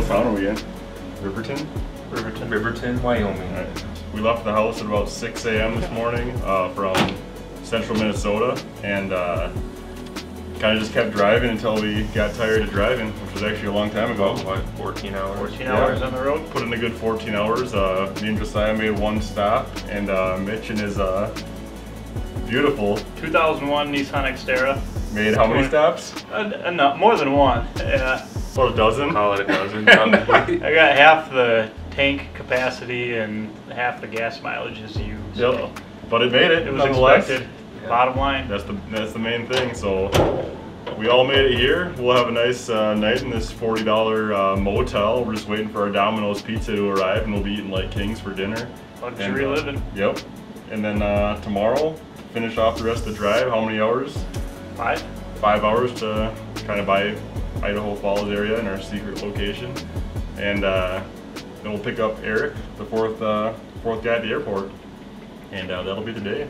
What town are we in? Riverton? Riverton, Wyoming. Right. We left the house at about 6 a.m. this morning from central Minnesota, and kind of just kept driving until we got tired of driving, which was actually a long time ago. What, 14 hours? 14 hours on the road? Put in a good 14 hours. Me and Josiah made one stop, and Mitch and his beautiful 2001 Nissan Xterra. made how many stops? Enough, more than one. Yeah. About a dozen. Call it a dozen. I got half the tank capacity and half the gas mileage is used. Yep. So But it made it. it was nonetheless. expected. Bottom line. That's the main thing. So we all made it here. We'll have a nice night in this $40 motel. We're just waiting for our Domino's pizza to arrive, and we'll be eating like kings for dinner. Luxury living. Yep. And then tomorrow, finish off the rest of the drive. How many hours? 5. 5 hours to kind of by Idaho Falls area in our secret location, and then we'll pick up Eric, the fourth guy at the airport, and that'll be the day.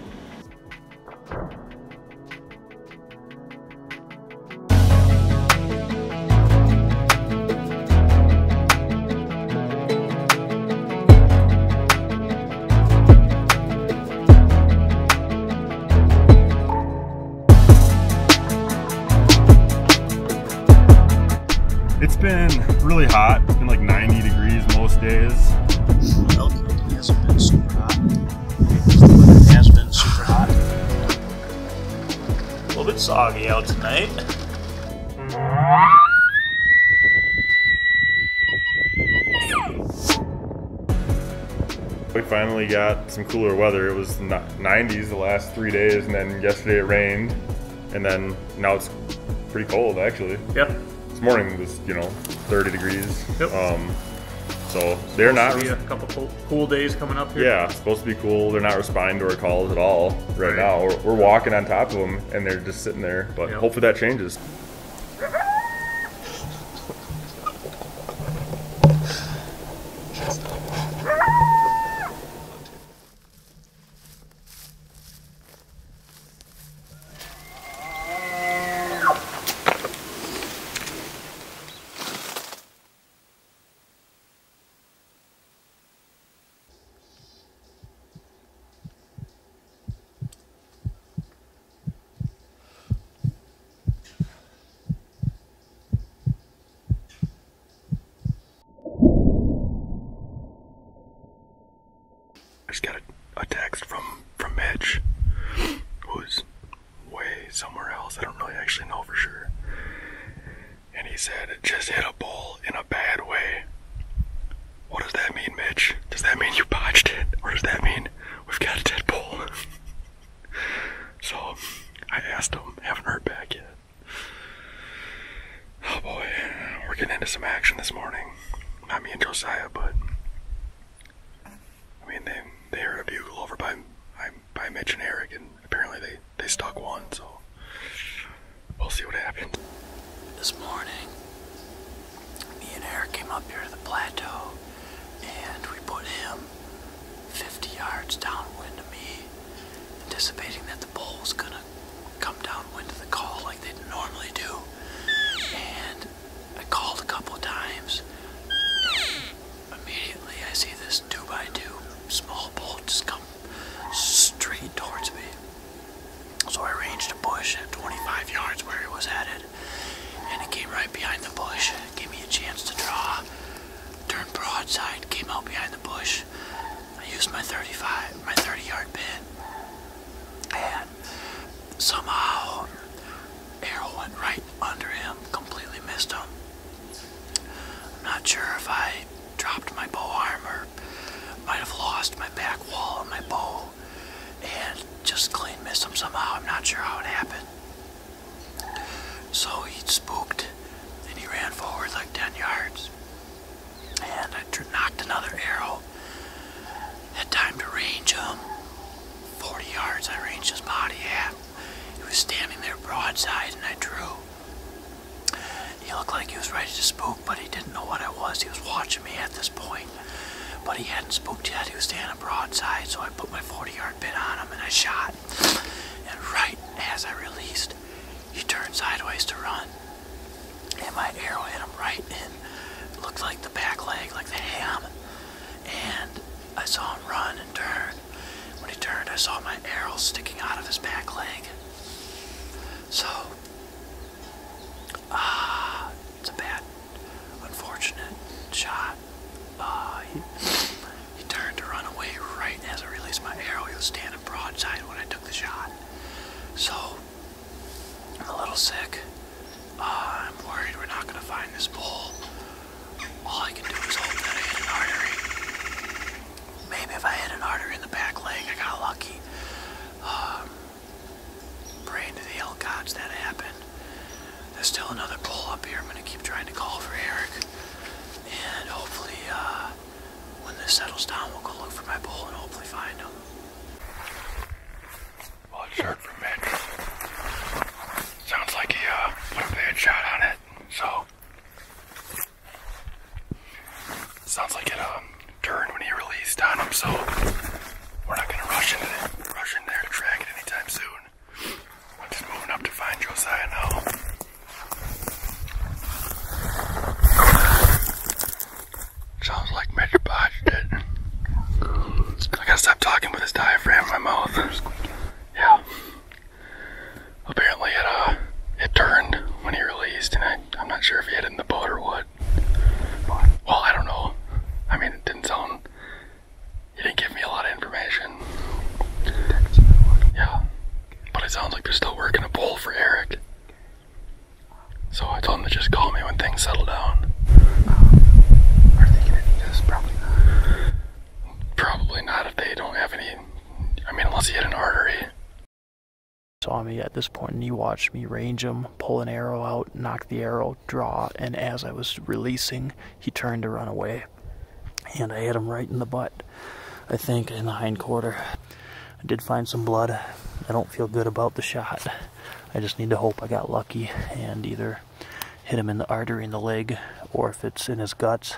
It's been really hot. It's been like 90 degrees most days. Elk hasn't been super hot. It has been super hot. A little bit soggy out tonight. We finally got some cooler weather. It was 90s the last 3 days, and then yesterday it rained, and then now it's pretty cold actually. Yep. This morning was, 30 degrees. Yep. So they're not. A couple cool days coming up here. Yeah, it's supposed to be cool. They're not responding to our calls at all right now. We're walking on top of them, and they're just sitting there. But hopefully that changes. I just got a text from Mitch, who's way somewhere else. I don't really actually know for sure. And he said it just hit a bull in a bad way. What does that mean, Mitch? Does that mean you botched it? Or does that mean we've got a dead bull? So I asked him, haven't heard back yet. Oh boy, we're getting into some action this morning. Not me and Josiah, but I mean, they heard a bugle over by Mitch and Eric, and apparently they stuck one, so we'll see what happens. This morning, me and Eric came up here to the plateau, and we put him 50 yards downwind of me, anticipating that the bull was gonna come downwind of the call like they normally do. And I called a couple times, and immediately I see this 2x2 small bull just come straight towards me. So I ranged a bush at 25 yards where it was headed, and it came right behind the bush. It gave me a chance to draw, turned broadside, came out behind the bush. I used my 30-yard pin, and somehow arrow went right under him, completely missed him. I'm not sure if I dropped my bow arm or might have lost my back wall on my bow and just clean missed him somehow. I'm not sure how it happened. So he spooked and he ran forward like 10 yards, and I knocked another arrow. Had time to range him 40 yards. I ranged his body at. He was standing there broadside, and I drew. He looked like he was ready to spook, but he didn't know what I was. He was watching me at this point, but he hadn't spooked yet. He was standing broadside, so I put my 40-yard pin on him and I shot. And right as I released, he turned sideways to run, and my arrow hit him right in. Look, knocked like the back leg, like the ham, and I saw him run and turn. When he turned, I saw my arrow sticking out of his back leg. So, it's a bad, unfortunate shot. He turned to run away right as I released my arrow. He was standing broadside when I took the shot. So, I'm a little sick. I'm worried we're not going to find this bull. All I can do is hope that I hit an artery. Maybe if I hit an artery in the back leg, I got lucky. Praying to the elk gods that happened. There's still another bull up here. I'm going to keep trying to call for Eric. And hopefully, when this settles down, we'll go look for my bull and hopefully find him. Well, it's heard from Mitch. Sounds like he put a bad shot on it, so sounds like it turned when he released on him, so we're not gonna rush in there to track it anytime soon. I'm just moving up to find Josiah now. Sounds like Mitch botched it. I gotta stop talking with this diaphragm in my mouth. Yeah. Apparently it turned when he released, and I'm not sure if he hit it in the boat or what. Well, I don't know. I mean, it didn't sound... He didn't give me a lot of information. Yeah. But it sounds like they're still working a bull for Eric. So I told him to just call me when things settle down. Are they gonna need us? Probably not. Probably not if they don't have any... I mean, unless he hit an artery. Saw me at this point and he watched me range him, pull an arrow out, knock the arrow, draw, and as I was releasing, he turned to run away. And I hit him right in the butt, I think, in the hind quarter. I did find some blood. I don't feel good about the shot. I just need to hope I got lucky and either hit him in the artery in the leg, or if it's in his guts,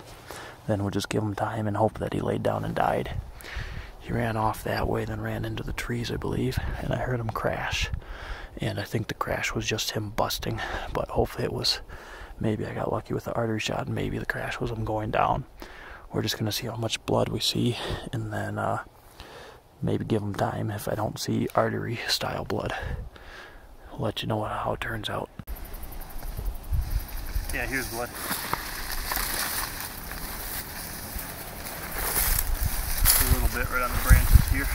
then we'll just give him time and hope that he laid down and died. He ran off that way, then ran into the trees, I believe, and I heard him crash. And I think the crash was just him busting, but hopefully it was, maybe I got lucky with the artery shot, and maybe the crash was him going down. We're just going to see how much blood we see, and then maybe give him time if I don't see artery-style blood. I'll let you know how it turns out. Yeah, here's blood. A little bit right on the branches here.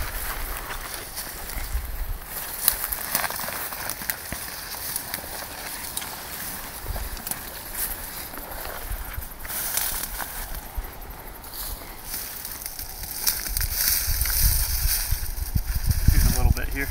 Here's a little bit here.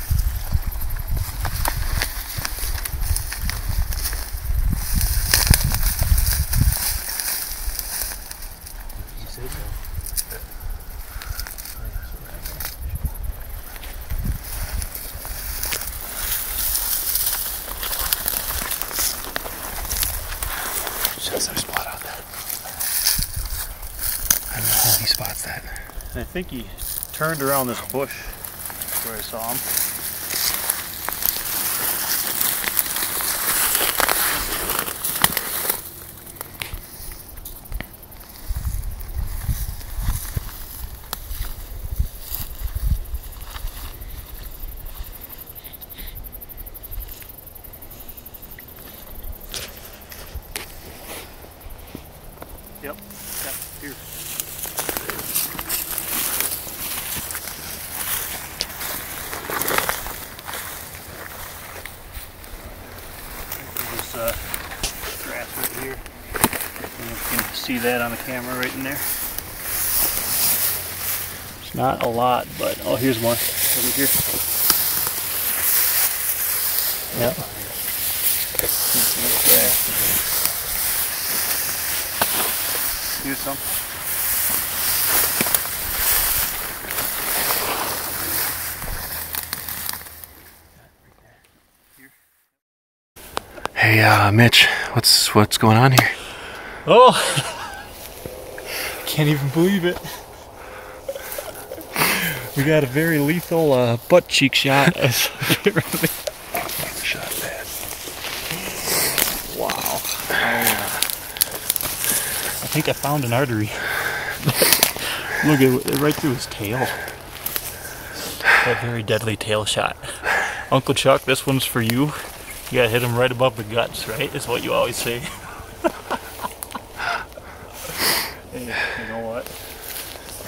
There's a spot on that. I don't know how he spots that. And I think he turned around this bush where I saw him. Yep, here. There's grass right here. And you can see that on the camera right in there. It's not a lot, but oh, here's more over here. Yep. Here's some. Hey, Mitch, what's going on here? Oh! Can't even believe it. We got a very lethal butt cheek shot. Shot bad. Wow. think I found an artery. Look at it right through his tail. That very deadly tail shot. Uncle Chuck, this one's for you. You gotta hit him right above the guts, right? Is what you always say. Hey, you know what?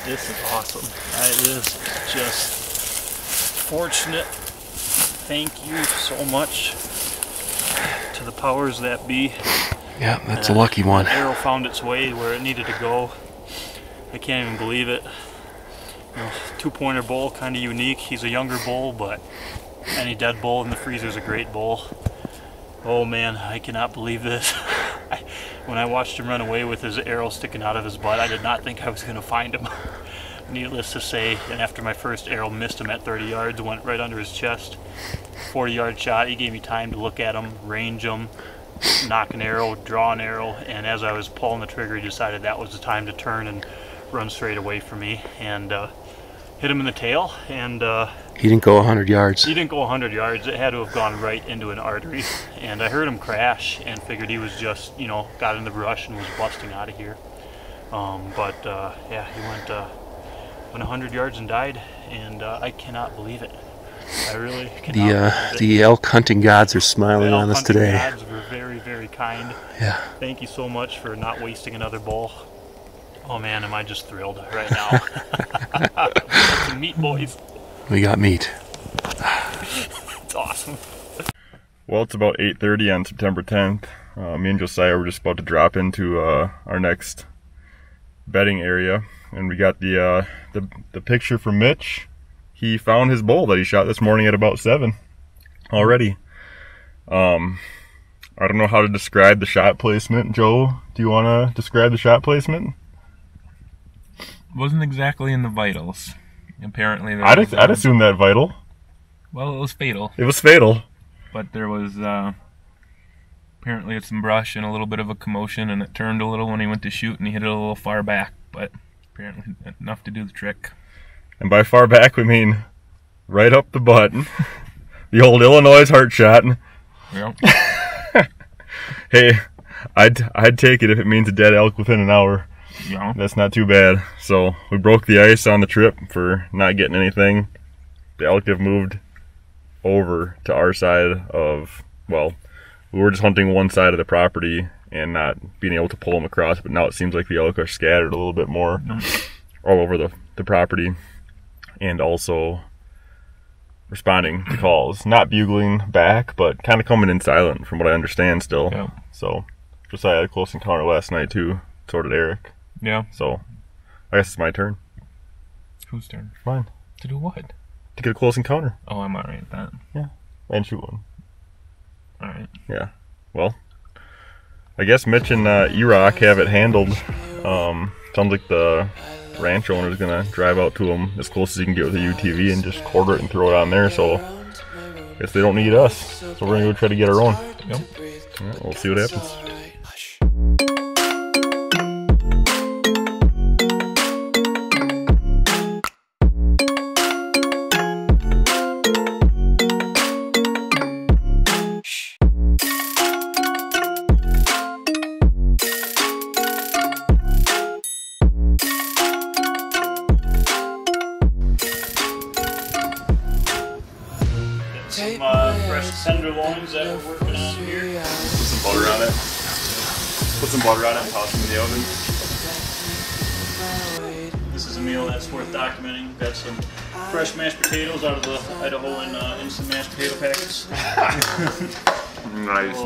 This is awesome. It is just fortunate. Thank you so much to the powers that be. Yeah, that's a lucky one. The arrow found its way where it needed to go. I can't even believe it. You know, two-pointer bull, kind of unique. He's a younger bull, but any dead bull in the freezer is a great bull. Oh man, I cannot believe this. When I watched him run away with his arrow sticking out of his butt, I did not think I was going to find him. Needless to say, and after my first arrow missed him at 30 yards, went right under his chest. 40-yard shot, he gave me time to look at him, range him, knock an arrow, draw an arrow, and as I was pulling the trigger, he decided that was the time to turn and run straight away from me, and hit him in the tail, and He didn't go 100 yards. he didn't go 100 yards. It had to have gone right into an artery, and I heard him crash and figured he was just, you know, got in the brush and was busting out of here. Yeah, he went 100 yards and died, and I cannot believe it. I really cannot believe it. The elk hunting gods are smiling The on elk us hunting today. gods were very, very kind. Yeah. Thank you so much for not wasting another bull. Oh man, am I just thrilled right now. Some meat, boys. We got meat. It's awesome. Well, it's about 8:30 on September 10th. Me and Josiah were just about to drop into our next bedding area, and we got the picture from Mitch. He found his bull that he shot this morning at about 7 already. I don't know how to describe the shot placement. Joe, do you want to describe the shot placement? Wasn't exactly in the vitals. Apparently, there I'd was, assume that vital. well, it was fatal, It was fatal. but there was apparently some brush and a little bit of a commotion, and it turned a little when he went to shoot, and he hit it a little far back, but apparently enough to do the trick. And by far back, we mean right up the butt. The old Illinois heart shot. Yep. Hey, I'd take it if it means a dead elk within an hour. Yeah. That's not too bad. So we broke the ice on the trip for not getting anything. The elk have moved over to our side of, well, we were just hunting one side of the property and not being able to pull them across, but now it seems like the elk are scattered a little bit more all over the property, and also responding to calls. Not bugling back, but kind of coming in silent from what I understand still. Yeah. So Josiah had a close encounter last night too. So did Eric. Yeah. So I guess it's my turn. Whose turn? Mine. To do what? To get a close encounter. Oh, I'm alright with that. And shoot one. Alright. Yeah. Well, I guess Mitch and E-Rock have it handled. Sounds like the ranch owner is going to drive out to him as close as he can get with a UTV and just quarter it and throw it on there. So I guess they don't need us. So we're going to go try to get our own. Yep. Yeah, we'll see what happens. Some fresh tenderloins that we're working on here. Put some butter on it. Put some butter on it and toss them in the oven. This is a meal that's worth documenting. Got some fresh mashed potatoes out of the Idaho and instant mashed potato packets. Nice.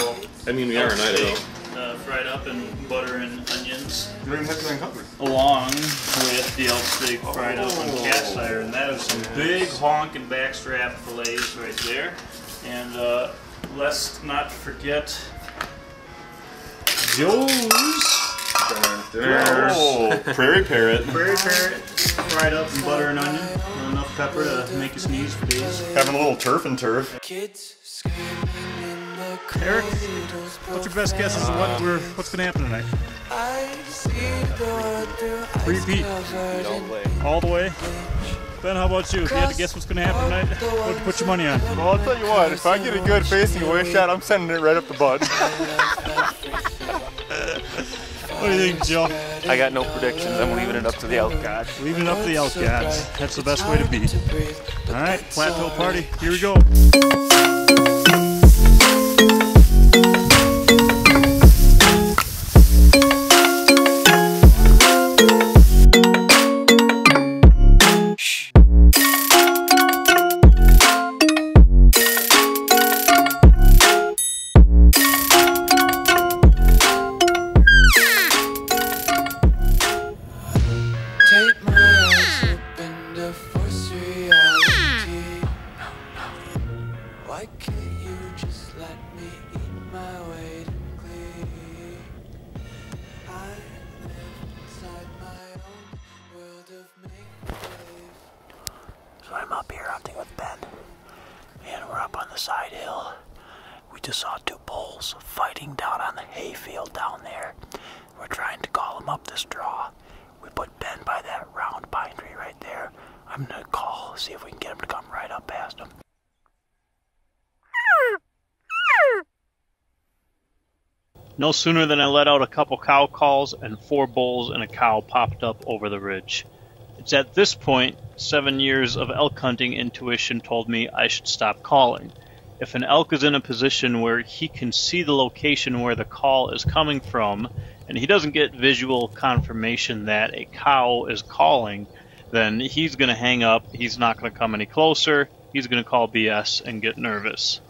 I mean, we are in Idaho. Fried up in butter and onions, You don't even have to uncover. along with the elk steak fried up on cast iron. That is some big honking backstrap fillets right there. And let's not forget Joe's Oh, prairie parrot. prairie parrot fried up in butter and onion. Enough pepper to make you sneeze for days. Having a little turf and turf. Eric, what's your best guess as to what's going to happen tonight? Repeat. All the way. Ben, how about you? If you had to guess what's going to happen tonight, what'd you put your money on? Well, I'll tell you what, if I get a good facing away shot, I'm sending it right up the butt. What do you think, Joe? I got no predictions. I'm leaving it up to the elk gods. Leaving it up to the elk gods. That's the best way to be. All right, plateau party. Here we go. Take my eyes open to force reality. Why can't you just let me eat my weight in glee? I live inside my own world of make-believe. So I'm up here hunting with Ben, and we're up on the side hill. We just saw two bulls fighting down on the hayfield down there. We're trying to call them up this draw. We put Ben by that round pine tree right there. I'm gonna call, see if we can get him to come right up past him. No sooner than I let out a couple cow calls and 4 bulls and a cow popped up over the ridge. It's at this point, 7 years of elk hunting intuition told me I should stop calling. If an elk is in a position where he can see the location where the call is coming from, and he doesn't get visual confirmation that a cow is calling, then he's going to hang up, he's not going to come any closer, he's going to call BS and get nervous.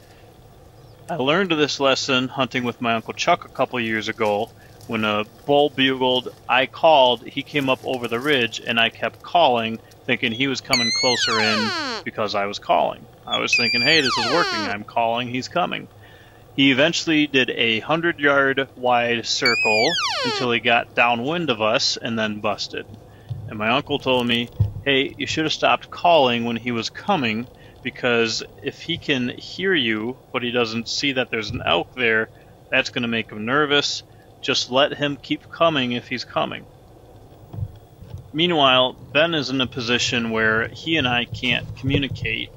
I learned this lesson hunting with my Uncle Chuck a couple years ago. When a bull bugled, I called, he came up over the ridge, and I kept calling, thinking he was coming closer in because I was calling. I was thinking, hey, this is working, I'm calling, he's coming. He eventually did a 100-yard wide circle until he got downwind of us and then busted. And my uncle told me, hey, you should have stopped calling when he was coming, because if he can hear you but he doesn't see that there's an elk there, that's going to make him nervous. Just let him keep coming if he's coming. Meanwhile, Ben is in a position where he and I can't communicate.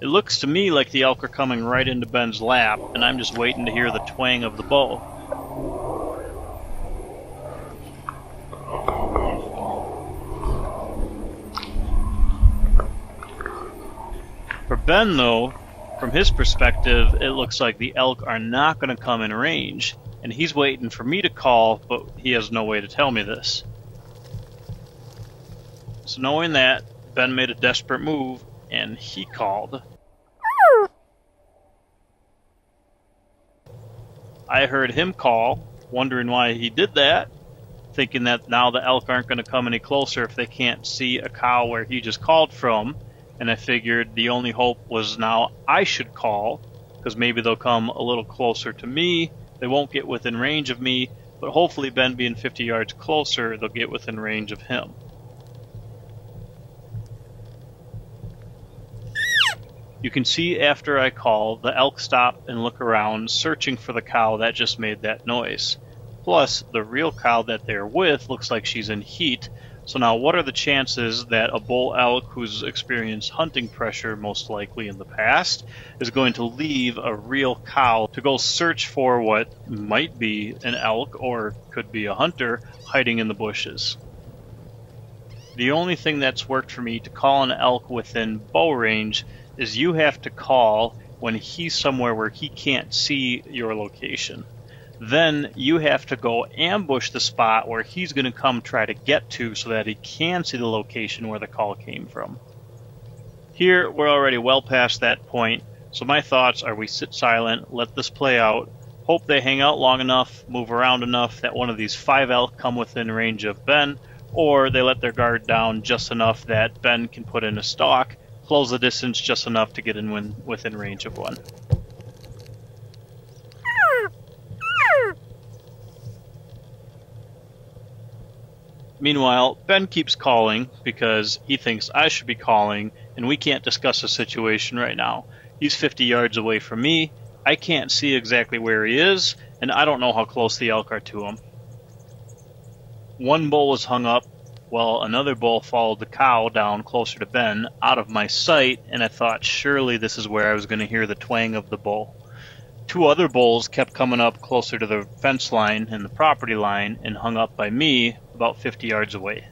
It looks to me like the elk are coming right into Ben's lap, and I'm just waiting to hear the twang of the bow. For Ben, though, from his perspective, it looks like the elk are not going to come in range, and he's waiting for me to call, but he has no way to tell me this. So knowing that, Ben made a desperate move, and he called. I heard him call, wondering why he did that, thinking that now the elk aren't going to come any closer if they can't see a cow where he just called from, and I figured the only hope was now I should call, because maybe they'll come a little closer to me, they won't get within range of me, but hopefully Ben being 50 yards closer, they'll get within range of him. You can see after I call, the elk stop and look around, searching for the cow that just made that noise. Plus, the real cow that they're with looks like she's in heat, so now what are the chances that a bull elk who's experienced hunting pressure, most likely in the past, is going to leave a real cow to go search for what might be an elk, or could be a hunter, hiding in the bushes? The only thing that's worked for me to call an elk within bow range is you have to call when he's somewhere where he can't see your location. Then you have to go ambush the spot where he's going to come try to get to so that he can see the location where the call came from. Here, we're already well past that point, so my thoughts are we sit silent, let this play out, hope they hang out long enough, move around enough that one of these 5 elk come within range of Ben, or they let their guard down just enough that Ben can put in a stalk, close the distance just enough to get in within range of one. Meanwhile, Ben keeps calling because he thinks I should be calling, and we can't discuss the situation right now. He's 50 yards away from me, I can't see exactly where he is, and I don't know how close the elk are to him. One bull was hung up, while another bull followed the cow down closer to Ben, out of my sight, and I thought surely this is where I was going to hear the twang of the bull. 2 other bulls kept coming up closer to the fence line and the property line and hung up by me about 50 yards away.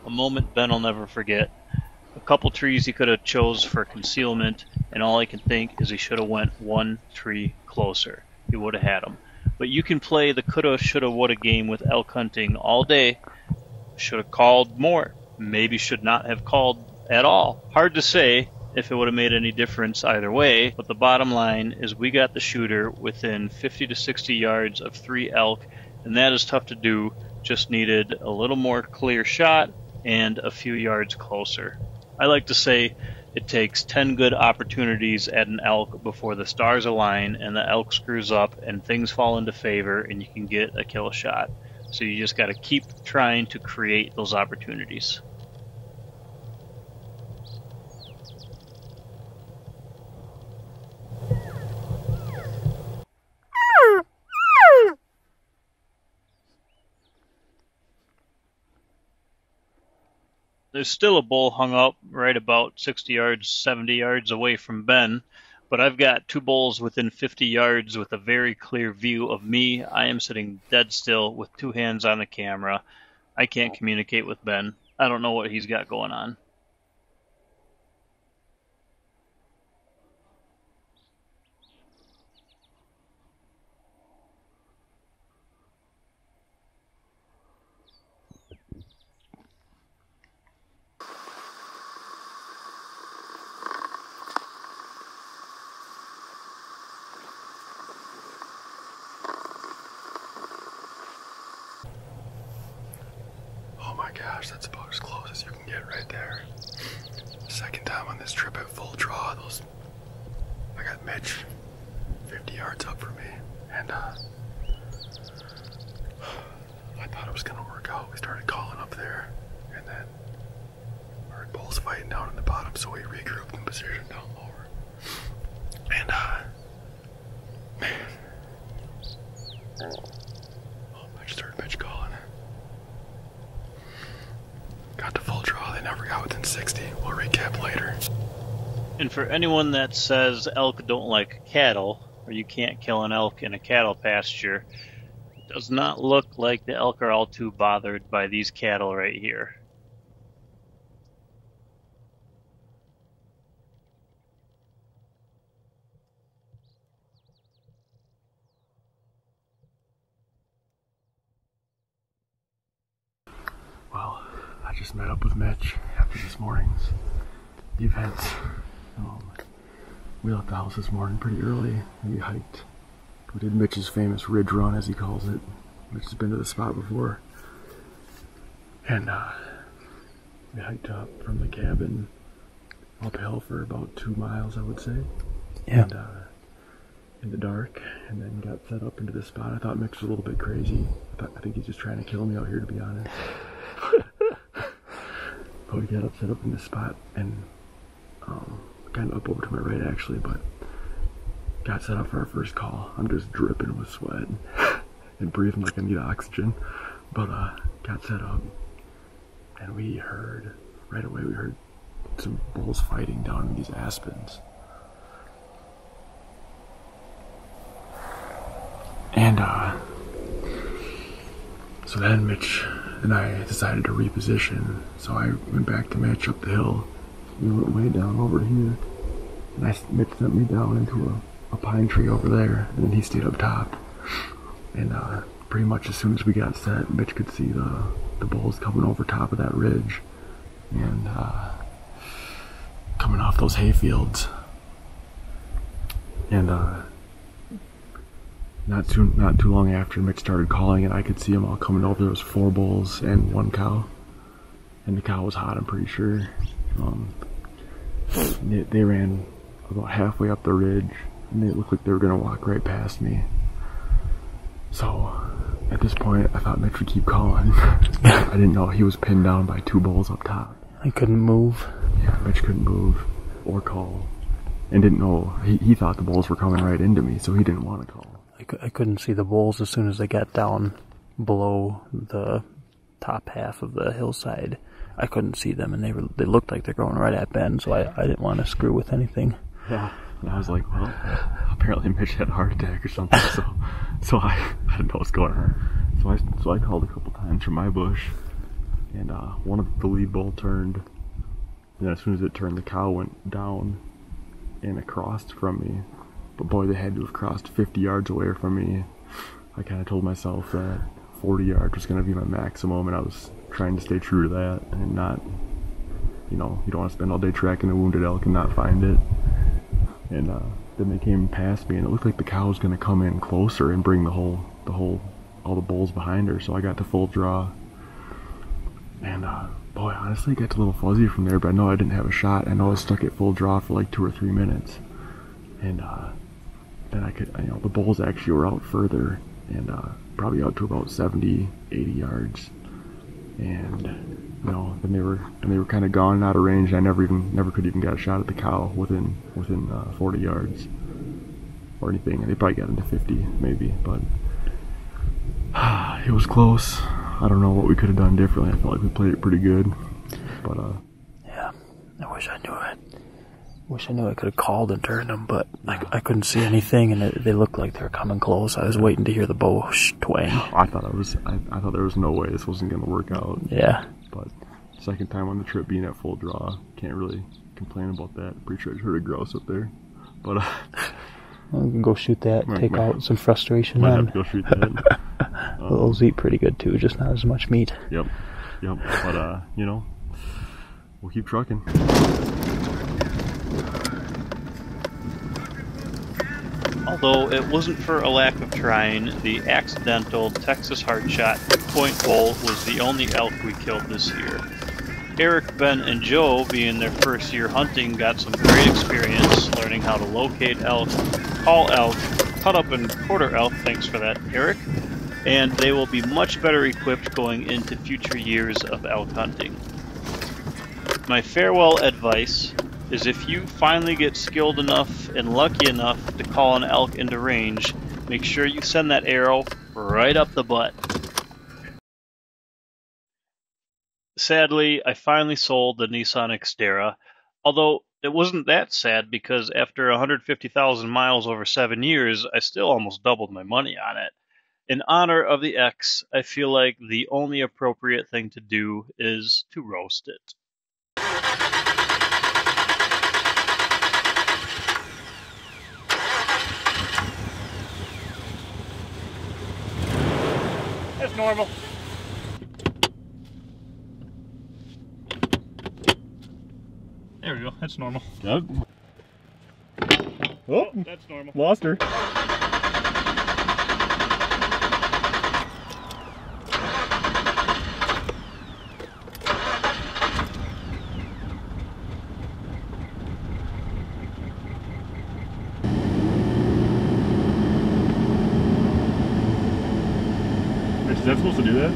A moment Ben will never forget. A couple trees he could have chose for concealment, and all I can think is he should have went 1 tree closer. He would have had him. But you can play the coulda, shoulda, woulda game with elk hunting all day. Should have called more. Maybe should not have called at all. Hard to say if it would have made any difference either way, but the bottom line is we got the shooter within 50 to 60 yards of 3 elk, and that is tough to do. Just needed a little more clear shot and a few yards closer. I like to say it takes 10 good opportunities at an elk before the stars align and the elk screws up and things fall into favor and you can get a kill shot. So you just got to keep trying to create those opportunities. There's still a bull hung up right about 60 yards, 70 yards away from Ben, but I've got 2 bulls within 50 yards with a very clear view of me. I am sitting dead still with 2 hands on the camera. I can't communicate with Ben. I don't know what he's got going on. Oh my gosh, that's about as close as you can get right there. Second time on this trip at full draw. I got Mitch 50 yards up from me, and I thought it was gonna work out. We started calling up there, and then heard bulls fighting down in the bottom, so we regrouped in position down lower. And man, Mitch calling. Got to full draw, they never got within 60. We'll recap later. And for anyone that says elk don't like cattle, or you can't kill an elk in a cattle pasture, it does not look like the elk are all too bothered by these cattle right here. Well, I just met up with Mitch after this morning's events. We left the house this morning pretty early and we hiked. We did Mitch's famous ridge run, as he calls it. Mitch has been to the spot before. And we hiked up from the cabin uphill for about 2 miles, I would say. Yeah. And, in the dark, and then got set up into this spot. I thought Mitch was a little bit crazy. I think he's just trying to kill me out here, to be honest. But we got set up in this spot, and kind of up over to my right actually, but got set up for our first call. I'm just dripping with sweat and breathing like I need oxygen. But got set up, and we heard right away. We heard some bulls fighting down in these aspens. And so then Mitch and I decided to reposition. So I went back to Mitch up the hill. We went way down over here. And Mitch sent me down into a pine tree over there. And then he stayed up top. And pretty much as soon as we got set, Mitch could see the bulls coming over top of that ridge. And coming off those hay fields. And not too long after Mitch started calling it, I could see them all coming over. There was 4 bulls and 1 cow, and the cow was hot, I'm pretty sure. They ran about halfway up the ridge, and they looked like they were gonna walk right past me. So at this point, I thought Mitch would keep calling. I didn't know he was pinned down by 2 bulls up top. I couldn't move. Yeah, Mitch couldn't move or call, and didn't know. He thought the bulls were coming right into me, so he didn't want to call. I couldn't see the bulls as soon as they got down below the top half of the hillside. I couldn't see them, and they looked like they're going right at Ben, so I didn't want to screw with anything. Yeah, and I was like, well, apparently Mitch had a heart attack or something, so I didn't know what's going on. So I called a couple times from my bush, and one of the lead bull turned, and then as soon as it turned, the cow went down and across from me. But boy, they had to have crossed 50 yards away from me. I kind of told myself that 40 yards was going to be my maximum, and I was trying to stay true to that and not, you know, you don't want to spend all day tracking a wounded elk and not find it. And then they came past me, and it looked like the cow was going to come in closer and bring all the bulls behind her. So I got to full draw, and boy, honestly, it got a little fuzzy from there. But I know I didn't have a shot. I know I was stuck at full draw for like 2 or 3 minutes, and then I could, the bulls actually were out further, and probably out to about 70, 80 yards, and then they were kind of gone and out of range. And I never could even get a shot at the cow within 40 yards or anything. And they probably got into 50 maybe, but it was close. I don't know what we could have done differently. I felt like we played it pretty good, but yeah, I wish I knew it. Wish I knew I could have called and turned them, but I couldn't see anything, and they looked like they were coming close. I was waiting to hear the bow twang. I thought there was no way this wasn't going to work out. Yeah. But second time on the trip being at full draw, can't really complain about that. Pretty sure I heard a grouse up there, but we can go shoot that and take out some frustration. Might have to go shoot that. Those eat pretty good too, just not as much meat. Yep. But we'll keep trucking. Although it wasn't for a lack of trying, the accidental Texas hardshot point bull was the only elk we killed this year. Eric, Ben, and Joe, being their first year hunting, got some great experience learning how to locate elk, call elk, cut up and quarter elk, thanks for that, Eric, and they will be much better equipped going into future years of elk hunting. My farewell advice is if you finally get skilled enough and lucky enough to call an elk into range, make sure you send that arrow right up the butt. Sadly, I finally sold the Nissan Xterra, although it wasn't that sad because after 150,000 miles over 7 years, I still almost doubled my money on it. In honor of the X, I feel like the only appropriate thing to do is to roast it. That's normal. There we go, that's normal. Yep. Oh, that's normal. lost her. Is that supposed to do that?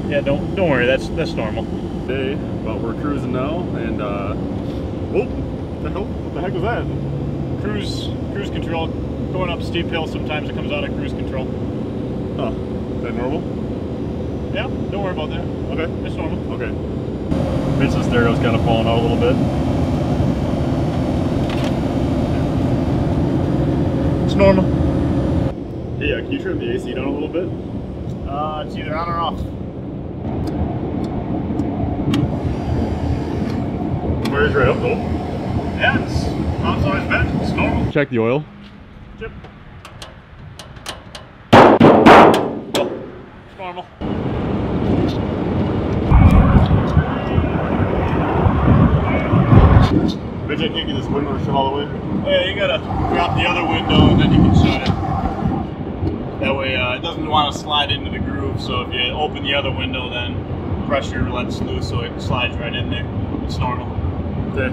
Yeah, don't worry. That's normal. Okay, well, we're cruising now, and oh, what the heck was that? Cruise control. Going up steep hills, sometimes it comes out of cruise control. Huh? Is that normal? Yeah, don't worry about that. Okay, It's normal. okay. Mitch's stereo's kind of falling out a little bit. It's normal. Hey, can you turn the AC down a little bit? It's either on or off. Fire's right up though. Yeah, it's outside vent. It's normal. Check the oil. Chip. It's normal. Mitch, I can't get this window shut all the way. Yeah, you gotta drop the other window and then you can shut it. That way it doesn't want to slide into the groove, so if you open the other window, then pressure lets loose so it slides right in there. It's normal. Okay.